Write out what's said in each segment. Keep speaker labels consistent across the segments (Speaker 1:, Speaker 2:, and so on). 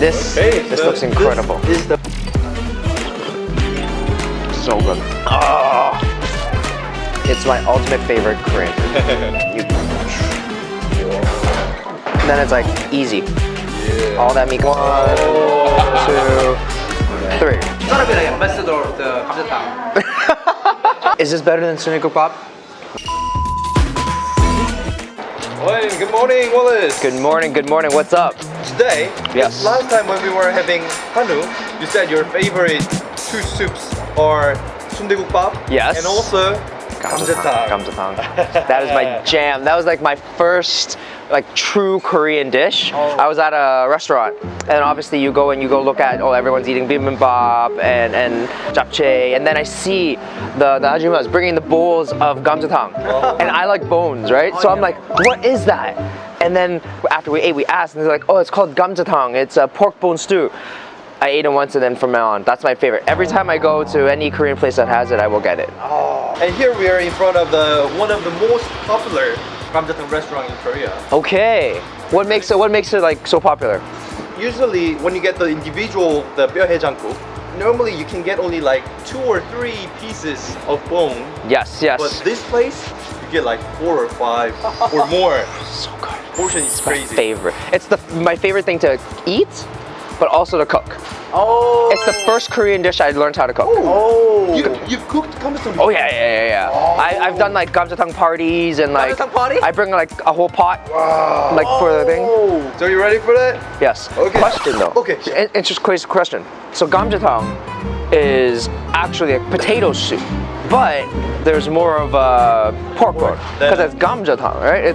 Speaker 1: This looks incredible.
Speaker 2: This is the
Speaker 1: So good. Oh, it's my ultimate favorite Korean food. And then it's like easy. All that meat. 1, 2, 3.
Speaker 3: It's gotta be like ambassador of the 감자탕.
Speaker 1: Is this better than sundae-gukbap?
Speaker 2: Hey, good morning, Wallace.
Speaker 1: Good morning, good morning. What's up?
Speaker 2: Today,
Speaker 1: Yes.
Speaker 2: last time when we were having Hanu, you said your favorite two soups are sundae-gukbap
Speaker 1: Yes.
Speaker 2: and also 감자탕.
Speaker 1: Gamjatang. That is my jam. That was like my first like true Korean dish. I was at a restaurant, and obviously you go look at everyone's eating bibimbap and japchae, and then I see the ajumas bringing the bowls of gamjatang, and I like bones, right? So I'm like, what is that? And then after we ate, we asked, and they're like, oh, it's called gamjatang. It's a pork bone stew. I ate it once, and then from now on, that's my favorite. Every time I go to any Korean place that has it, I will get it.
Speaker 2: And here we are in front of one of the most popular 감자탕 restaurant in Korea.
Speaker 1: Okay, what makes it like so popular?
Speaker 2: Usually, when you get the individual, the 뼈해장국, normally you can get only like 2 or 3 pieces of bone.
Speaker 1: Yes.
Speaker 2: But this place, you get like 4 or 5 or more.
Speaker 1: So good.
Speaker 2: Portion is crazy.
Speaker 1: Favorite. It's my favorite thing to eat, but also to cook.
Speaker 2: Oh.
Speaker 1: It's the first Korean dish I learned how to cook.
Speaker 2: Oh. You've cooked 감자탕 before?
Speaker 1: Oh yeah. I've done like gamjatang parties and like
Speaker 3: 감자탕 party?
Speaker 1: I bring like a whole pot like for the thing.
Speaker 2: So you ready for that?
Speaker 1: Yes.
Speaker 2: Okay.
Speaker 1: Question though.
Speaker 2: Okay.
Speaker 1: It's just crazy question. So gamjatang is actually a potato soup, but there's more of a pork bone because it's gamjatang, right?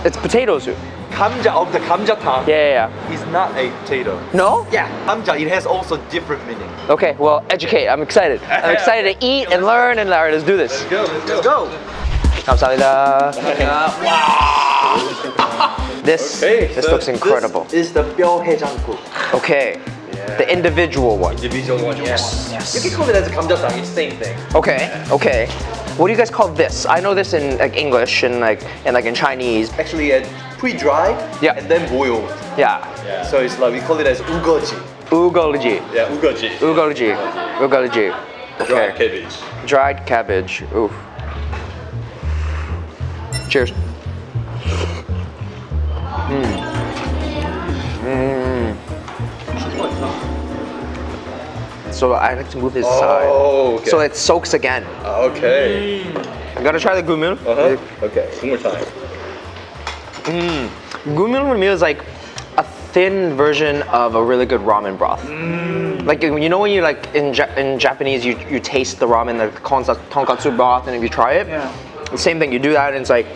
Speaker 1: It's potato soup.
Speaker 2: 감자 of the 감자탕
Speaker 1: Yeah.
Speaker 2: is not a potato.
Speaker 1: No?
Speaker 2: Yeah, 감자, it has also different meaning.
Speaker 1: Okay, well, educate. I'm excited. I'm excited to eat and learn, and all right, let's do this.
Speaker 2: Let's go.
Speaker 1: 감사합니다. This looks incredible.
Speaker 2: This is the 뼈해장국.
Speaker 1: Okay, the individual one.
Speaker 2: Individual one. Yes. You can call it as a 감자탕. It's the same thing.
Speaker 1: Okay. What do you guys call this? I know this in like English and like in Chinese.
Speaker 2: Actually, pre-dried
Speaker 1: Yeah.
Speaker 2: and then boiled.
Speaker 1: Yeah.
Speaker 2: So it's like we call it as ugoji.
Speaker 1: Ugoji.
Speaker 2: Yeah, ugoji.
Speaker 1: Ugoji.
Speaker 2: Dried
Speaker 1: Okay.
Speaker 2: cabbage.
Speaker 1: Dried cabbage. Oof. Cheers. So I like to move this side.
Speaker 2: okay.
Speaker 1: So it soaks again.
Speaker 2: Okay.
Speaker 1: You gotta try the gumil.
Speaker 2: Okay, one more time.
Speaker 1: Gumil meal is like a thin version of a really good ramen broth. Like you know when you like in Japanese you taste the ramen, the tonkatsu broth, and if you try it, the same thing. You do that and it's like,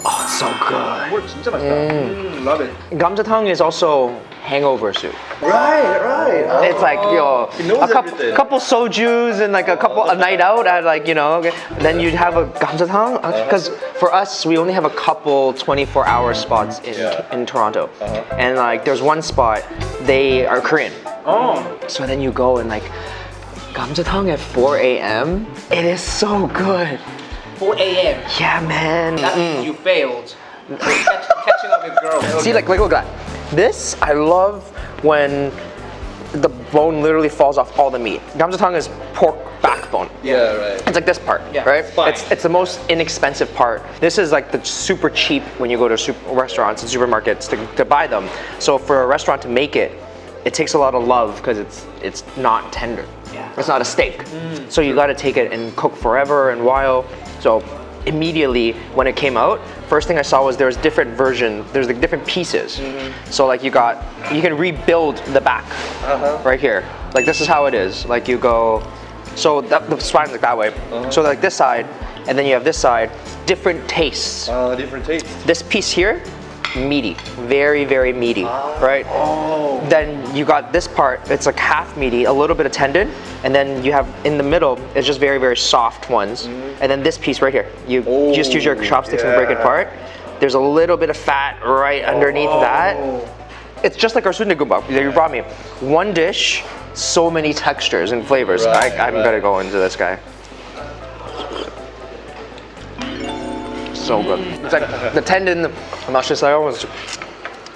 Speaker 1: oh, it's so good.
Speaker 2: 진짜 맛있다. Love it.
Speaker 1: Gamjatang is also hangover soup.
Speaker 2: Right.
Speaker 1: It's like
Speaker 2: He knows everything.
Speaker 1: couple sojus and like a night out at like okay. Then you have a gamjatang because for us we only have a couple 24-hour spots in Toronto, and like there's one spot they are Korean. So then you go and like gamjatang at 4 a.m. It is so good.
Speaker 3: 4 a.m.
Speaker 1: Yeah, man.
Speaker 3: That means you failed. Catching up with girls.
Speaker 1: See, like look at that. This I love when the bone literally falls off all the meat. Gamjatang is pork backbone.
Speaker 2: Yeah, right.
Speaker 1: It's like this part,
Speaker 3: Yeah,
Speaker 1: right?
Speaker 2: fine.
Speaker 1: It's the most inexpensive part. This is like the super cheap when you go to restaurants and supermarkets to buy them. So for a restaurant to make it, it takes a lot of love because it's not tender.
Speaker 3: Yeah.
Speaker 1: It's not a steak. So you got to take it and cook forever and while. So immediately when it came out, first thing I saw was there's different versions. There's like different pieces. So like you can rebuild the back right here. Like this is how it is. Like you go, so the spine's like that way. So like this side, and then you have this side. Different tastes.
Speaker 2: Different tastes.
Speaker 1: This piece here, meaty, very, very meaty, right? Then you got this part, it's like half meaty, a little bit of tendon, and then you have in the middle, it's just very, very soft ones. And then this piece right here, you just use your chopsticks and break it apart. There's a little bit of fat right underneath that. It's just like our sundae-gukbap that you brought me. One dish, so many textures and flavors. I'm gonna go into this guy. So good. It's like the tendon, I'm not sure,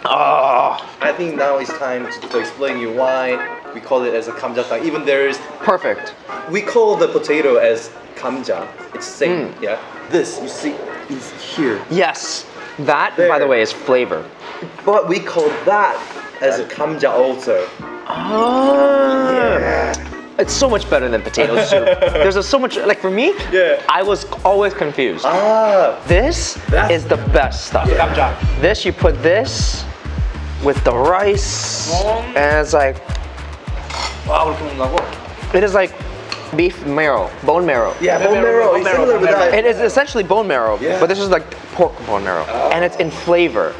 Speaker 1: Oh,
Speaker 2: I think now it's time to explain you why we call it as a 감자탕. Even there is,
Speaker 1: perfect.
Speaker 2: we call the potato as 감자. It's same, yeah. This you see is here,
Speaker 1: Yes, that, by
Speaker 2: There.
Speaker 1: the way, is flavor.
Speaker 2: but we call that as a 감자 also.
Speaker 1: Oh. It's so much better than potato soup. There's so much, like for me,
Speaker 2: Yeah.
Speaker 1: I was always confused.
Speaker 2: Ah,
Speaker 1: This
Speaker 2: That's-
Speaker 1: is the best stuff.
Speaker 3: 감자.
Speaker 1: This, you put this with the rice, and it's like,
Speaker 3: 와 그렇게 먹는다고?
Speaker 1: it is like beef marrow, bone marrow.
Speaker 2: yeah, bone marrow. It's similar with that.
Speaker 1: It is essentially bone marrow,
Speaker 2: Yeah.
Speaker 1: but this is like pork bone marrow, and it's in flavor.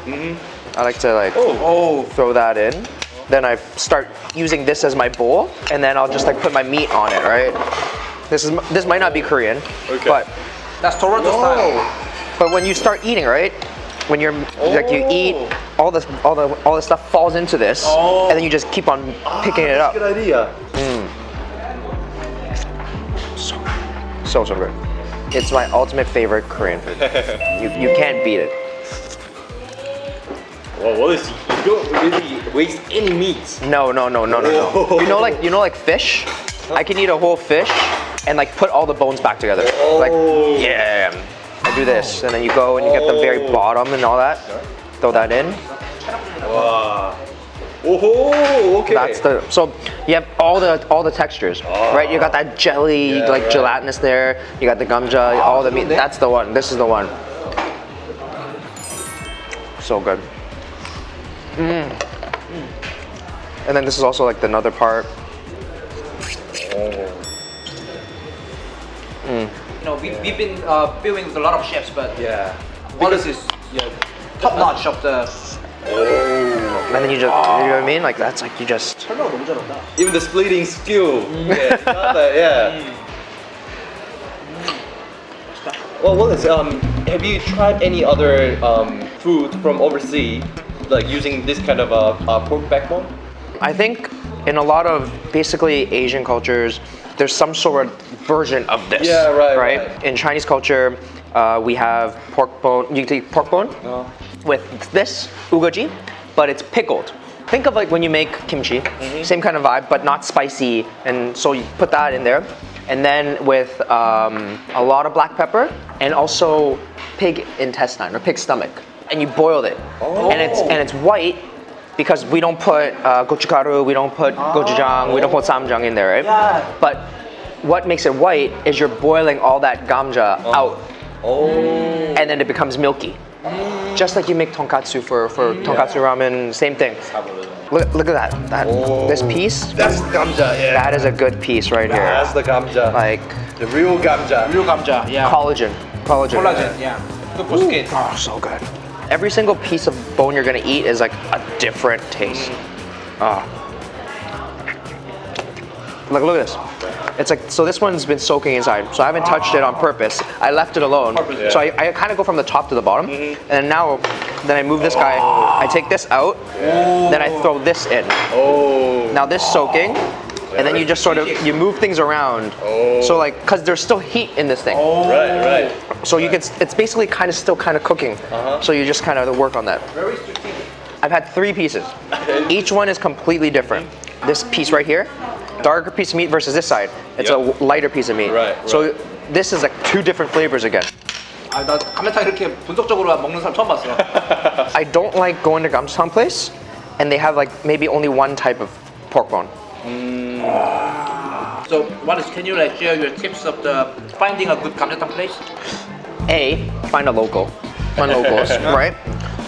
Speaker 1: I like to like
Speaker 3: 오.
Speaker 1: throw that in. Then I start using this as my bowl, and then I'll just like put my meat on it, right? This might not be Korean,
Speaker 2: Okay.
Speaker 1: but
Speaker 3: That's Toronto style.
Speaker 1: when you start eating, right? When you're like you eat, all the stuff falls into this, and then you just keep on picking it up.
Speaker 2: Good idea.
Speaker 1: So good. It's my ultimate favorite Korean food. You can't beat it.
Speaker 2: Well, what is you don't really waste any meat.
Speaker 1: No.
Speaker 2: Whoa.
Speaker 1: You know like fish? I can eat a whole fish and like put all the bones back together. Like yeah. I do this, and then you go and you get the very bottom and all that. Throw that in.
Speaker 2: Wow. Oh, okay.
Speaker 1: That's the so you have all the textures, right? You got that jelly,
Speaker 2: Yeah,
Speaker 1: like
Speaker 2: right.
Speaker 1: gelatinous there. You got the gamja, all the meat. That's the one. This is the one. So good. And then this is also like another part.
Speaker 3: You know, we've been filming with a lot of chefs, but
Speaker 2: yeah.
Speaker 3: Wallace is top notch of the.
Speaker 1: And then you just, you know what I mean? Like that's like you just.
Speaker 3: 설명 너무 잘한다.
Speaker 2: Even the splitting skill. Yeah. Got that, yeah. Well, Wallace, have you tried any other food from overseas, like using this kind of pork backbone?
Speaker 1: I think in a lot of basically Asian cultures, there's some sort of version of this.
Speaker 2: Yeah, right.
Speaker 1: In Chinese culture, we have pork bone. You can take pork bone with this ugoji, but it's pickled. Think of like when you make kimchi, same kind of vibe, but not spicy, and so you put that in there, and then with a lot of black pepper and also pig intestine or pig stomach, and you boil it, and it's white. Because we don't put gochugaru, we don't put gochujang, we don't put samjang in there, right?
Speaker 3: Yeah.
Speaker 1: But what makes it white is you're boiling all that gamja out, and then it becomes milky. Just like you make tonkatsu for tonkatsu ramen, same thing. Look at that. This piece,
Speaker 2: That's 감자, yeah.
Speaker 1: that is a good piece right here.
Speaker 2: That's the 감자.
Speaker 1: Like
Speaker 2: the real 감자.
Speaker 3: Real 감자, yeah.
Speaker 1: collagen.
Speaker 3: 콜라겐, yeah. 그 보스켓.
Speaker 1: Oh, so good. Every single piece of bone you're gonna eat is like a different taste. Look at this. It's like, so this one's been soaking inside, so I haven't touched it on purpose. I left it alone.
Speaker 2: Yeah.
Speaker 1: So I kind of go from the top to the bottom, and then I move this guy, I take this out, then I throw this in.
Speaker 2: Oh.
Speaker 1: Now this soaking, and then you just sort of, you move things around. So like, cause there's still heat in this thing.
Speaker 2: Right.
Speaker 1: So you can, it's basically still kind of cooking. So you just kind of work on that.
Speaker 3: Very strategic.
Speaker 1: I've had 3 pieces. Each one is completely different. This piece right here, darker piece of meat versus this side. It's a lighter piece of meat.
Speaker 2: Right.
Speaker 1: So this is like 2 different flavors again.
Speaker 3: 나 감자탕 이렇게 분석적으로 먹는 사람 처음 봤어.
Speaker 1: I don't like going to gamjatang place, and they have like maybe only one type of pork bone.
Speaker 3: So, Wallace, can you like share your tips of the finding a good 감자탕 place?
Speaker 1: Find a local. Find locals, right?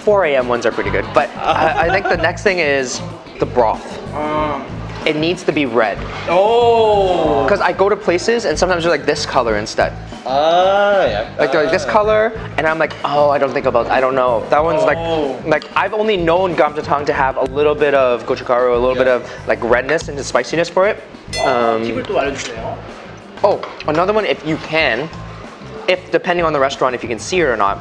Speaker 1: 4 a.m. ones are pretty good. But I think the next thing is the broth. It needs to be red.
Speaker 3: Oh.
Speaker 1: Because I go to places and sometimes they're like this color instead.
Speaker 2: Yeah.
Speaker 1: Like they're like this color, and I'm like, oh, I don't know. That one's like I've only known gamjatang to have a little bit of gochugaru, a little bit of like redness and spiciness for it.
Speaker 3: 팁을 또 알려주세요.
Speaker 1: Oh, another one, if you can, if depending on the restaurant, if you can see it or not,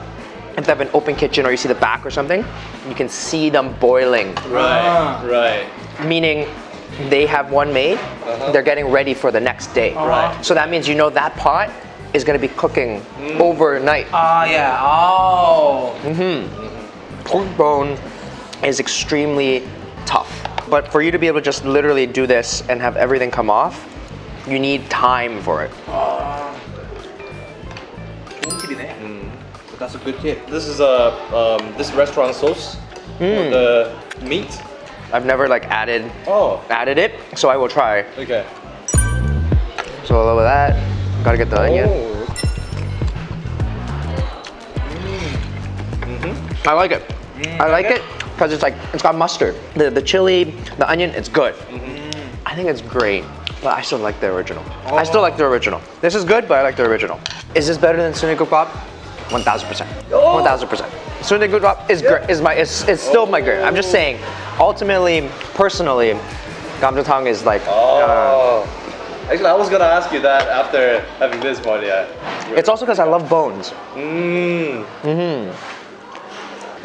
Speaker 1: if they have an open kitchen or you see the back or something, you can see them boiling.
Speaker 2: Right.
Speaker 1: Meaning they have one made, they're getting ready for the next day.
Speaker 2: Right.
Speaker 1: So that means you know that pot is going to be cooking overnight.
Speaker 3: Yeah. Oh.
Speaker 1: Pork bone is extremely tough. But for you to be able to just literally do this and have everything come off, you need time for it.
Speaker 3: 좋은 팁이네. That's a good tip.
Speaker 2: This is this restaurant sauce for the meat.
Speaker 1: I've never like added it, so I will try.
Speaker 2: Okay.
Speaker 1: So a little of that. Gotta get the onion. I like it. I like it because it's got mustard. The chili, the onion, it's good. I think it's great, but I still like the original. I still like the original. This is good, but I like the original. Is this better than sundae-gukbap? 1000%. 1000%. Sundae-gukbap is great. It's still my great. I'm just saying. Ultimately, personally, gamjatang is like.
Speaker 2: Actually, I was gonna ask you that after having this one. Yeah.
Speaker 1: It's also because I love bones.
Speaker 2: You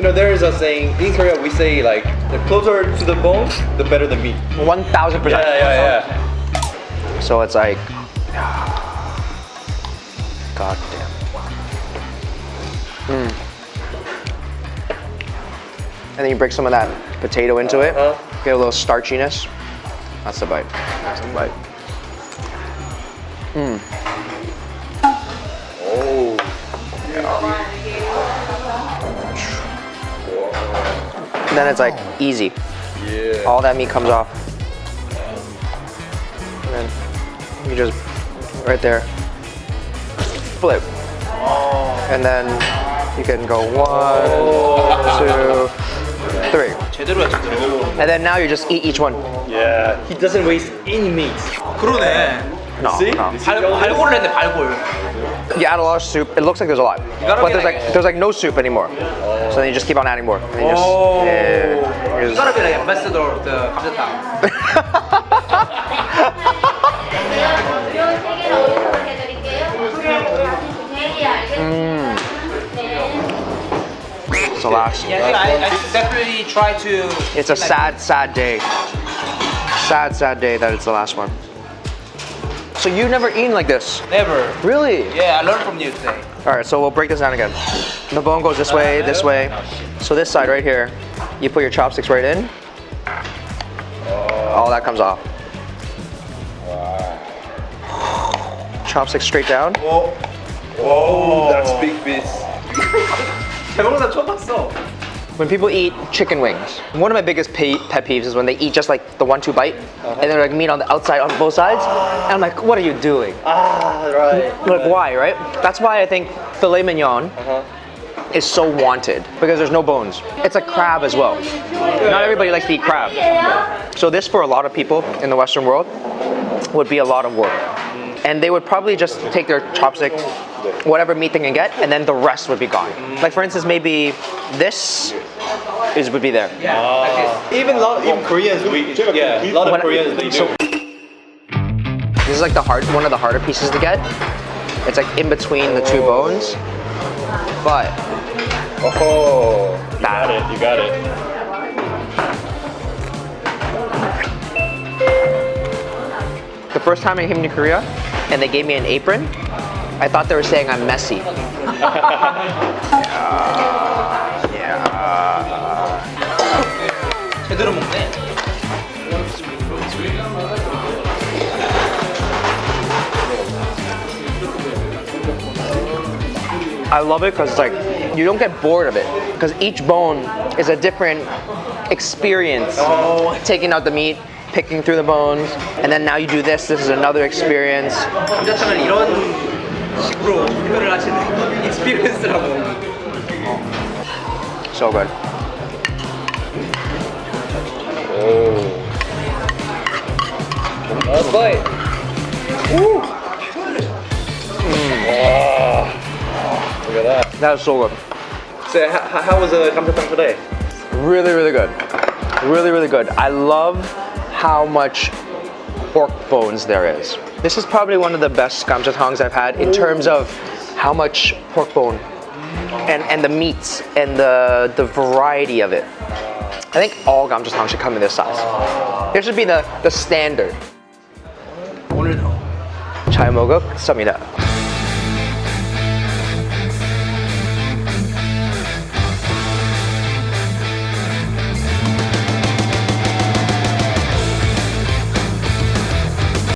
Speaker 2: know, there is a saying in Korea. We say like the closer to the bone, the better the meat.
Speaker 1: 1000%.
Speaker 2: Yeah.
Speaker 1: So it's like, god damn. And then you break some of that potato into it, get a little starchiness. That's the bite. That's the bite.
Speaker 2: Oh.
Speaker 1: And then it's like easy.
Speaker 2: Yeah.
Speaker 1: All that meat comes off. And then you just, right there, flip. And then you can go 1, 2, 3.
Speaker 3: 제대로야 제대로.
Speaker 1: And then now you just eat each one.
Speaker 2: Yeah. He doesn't waste any meat.
Speaker 3: 그러네.
Speaker 1: No,
Speaker 2: See?
Speaker 1: no.
Speaker 3: 발골을 했네 발골.
Speaker 1: You add a lot of soup. It looks like there's a lot,
Speaker 3: gotta
Speaker 1: but
Speaker 3: get
Speaker 1: there's like no soup anymore. So then you just keep on adding more. And you just,
Speaker 3: Oh.
Speaker 1: you
Speaker 3: You
Speaker 1: just-
Speaker 3: gotta be like ambassador of the 감자탕.
Speaker 1: It's the last.
Speaker 3: Yeah, I definitely try to.
Speaker 1: It's a sad day. Sad day that it's the last one. So you've never eaten like this?
Speaker 3: Never.
Speaker 1: Really?
Speaker 3: Yeah, I learned from you today.
Speaker 1: All right, so we'll break this down again. The bone goes this way, this way. So this side right here, you put your chopsticks right in. All that comes off. Chopsticks straight down.
Speaker 2: Oh, that's big piece.
Speaker 3: 대박나 처음 봤어.
Speaker 1: When people eat chicken wings, one of my biggest pet peeves is when they eat just like the 1-2 bite, and they're like meat on the outside on both sides. And I'm like, what are you doing?
Speaker 2: Right.
Speaker 1: Like, why, right? That's why I think filet mignon is so wanted, because there's no bones. It's a crab as well. Not everybody likes to eat crab. So this, for a lot of people in the Western world, would be a lot of work. And they would probably just take their chopstick, whatever meat they can get, and then the rest would be gone. Like for instance, maybe this would be there.
Speaker 3: Yeah, like this.
Speaker 2: Even Koreans, a lot of Koreans they do.
Speaker 1: This is like one of the harder pieces to get. It's like in between the two bones. But
Speaker 2: You got it.
Speaker 1: the first time I came to Korea and they gave me an apron, I thought they were saying I'm messy.
Speaker 3: 제대로 먹네.
Speaker 1: I love it because it's like you don't get bored of it, because each bone is a different experience. Taking out the meat, picking through the bones, and then now you do this. This is another experience.
Speaker 3: 감자탕을 이런 식으로 표현을 하시는 익스피리언스라고.
Speaker 1: So good.
Speaker 2: Last bite. Look at that.
Speaker 1: That was so good.
Speaker 2: So how was the 감자탕 today?
Speaker 1: Really, really good. Really, really good. I love how much pork bones there is. This is probably one of the best gamjatangs I've had in terms of how much pork bone and the meats and the variety of it. I think all gamjatang should come in this size. This should be the standard.
Speaker 3: 오늘도
Speaker 1: 잘 먹었습니다.